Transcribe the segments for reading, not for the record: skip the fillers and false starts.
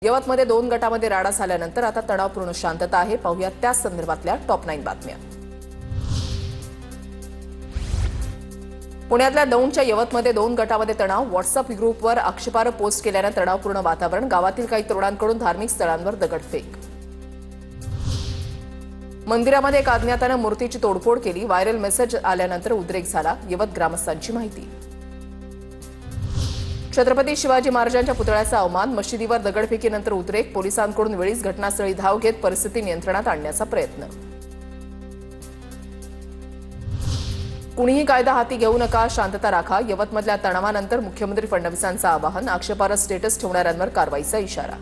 यवतमध्ये 2 गटामध्ये राडा झाल्यानंतर आता तणावपूर्ण शांतता आहे। पाहूया त्या संदर्भातल्या टॉप 9 बातम्या। पुण्यातल्या दौंडच्या यवतमध्ये 2 गटामध्ये तणाव। व्हॉट्सअप ग्रुपवर आक्षेपार्ह पोस्ट केल्याने तणावपूर्ण वातावरण। गावातील काही तरुणांकडून धार्मिक स्थळांवर दगडफेक। मंदिरामध्ये एक अज्ञाताने मूर्तीची तोडफोड केली। व्हायरल मेसेज आल्यानंतर उद्रेक झाला। यवत ग्रामस्थांची माहिती। छत्रपती शिवाजी महाराजांच्या पुतळ्याचा अवमान। मशिदीवर दगडफेकीनंतर उद्रेक। पोलिसांकडून वेळीच घटनास्थळी धाव घेत परिस्थिती नियंत्रणात आणण्याचा प्रयत्न। कुणीही कायदा हाती घेऊ नका, शांतता राखा। यवतमधल्या तणावानंतर मुख्यमंत्री फडणवीसांचं आवाहन। आक्षेपार्ह स्टेटस ठेवणाऱ्यांवर कारवाईचा इशारा।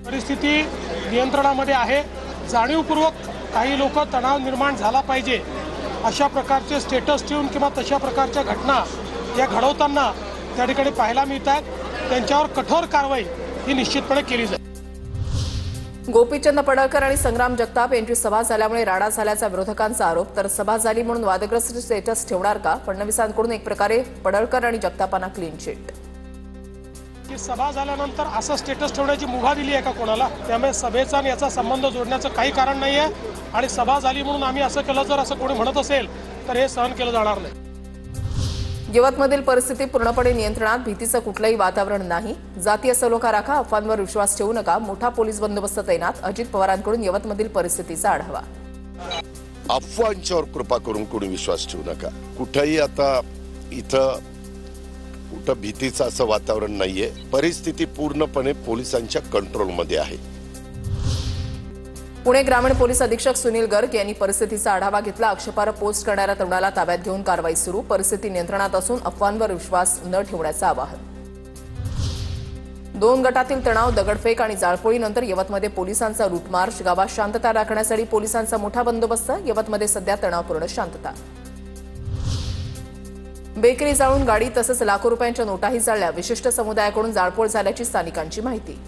परिस्थिती नियंत्रणामध्ये आहे। जाणीवपूर्वक काही लोक तणाव निर्माण झाला पाहिजे अशा प्रकारचे स्टेटस ठेवून किंवा तशा प्रकारच्या घटना या घडवताना त्या ठिकाणी पाहायला मिळतात। त्यांच्यावर कठोर कारवाई ही निश्चितपणे केली जाईल। गोपीचंद पडळकर आणि संग्राम जगताप यांची सभा झाल्यामुळे राडा झाल्याचा विरोधकांचा आरोप। तर सभा झाली म्हणून वादग्रस्त स्टेटस ठेवणार का? फडणवीसांकडून एक प्रकारे पडळकर आणि जगतापांना क्लीन चिट। की सभा झाल्यानंतर असं स्टेटस ठेवण्याची मुभा दिली आहे का कोणाला? त्यामुळे सभेचा आणि याचा संबंध जोडण्याचं काही कारण नाही आहे। आणि सभा झाली म्हणून आम्ही असं केलं, जर असं कोणी म्हणत असेल तर हे सहन केलं जाणार नाही। यवतमधील परिस्थिती पूर्णपणे नियंत्रणात। भीतीचं कुठलंही वातावरण नाही। जातीय सलोखा राखा, अफवांवर विश्वास ठेवू नका। मोठा पोलीस बंदोबस्त तैनात। अजित पवारांकडून यवतमधील परिस्थितीचा आढावा। अफवांच्यावर कृपा करून कोणी विश्वास ठेवू नका। कुठेही आता इथं कुठं भीतीचं असं वातावरण नाहीये। परिस्थिती पूर्णपणे पोलिसांच्या कंट्रोलमध्ये आहे। पुणे ग्रामीण पोलीस अधीक्षक सुनील गर्ग यांनी परिस्थितीचा आढावा घेतला। आक्षेपार्ह पोस्ट करणाऱ्या तरुणाला ताब्यात घेऊन कारवाई सुरू। परिस्थिती नियंत्रणात असून अफवांवर विश्वास न ठेवण्याचं आवाहन। 2 गटातील तणाव, दगडफेक आणि जाळपोळीनंतर यवतमध्ये पोलिसांचा रूट मार्च। गावात शांतता राखण्यासाठी पोलिसांचा मोठा बंदोबस्त। यवतमध्ये सध्या तणावपूर्ण शांतता। बेकरी जाळून गाडी तसंच लाखो रुपयांच्या नोटाही जाळल्या। विशिष्ट समुदायाकडून जाळपोळ झाल्याची स्थानिकांची माहिती।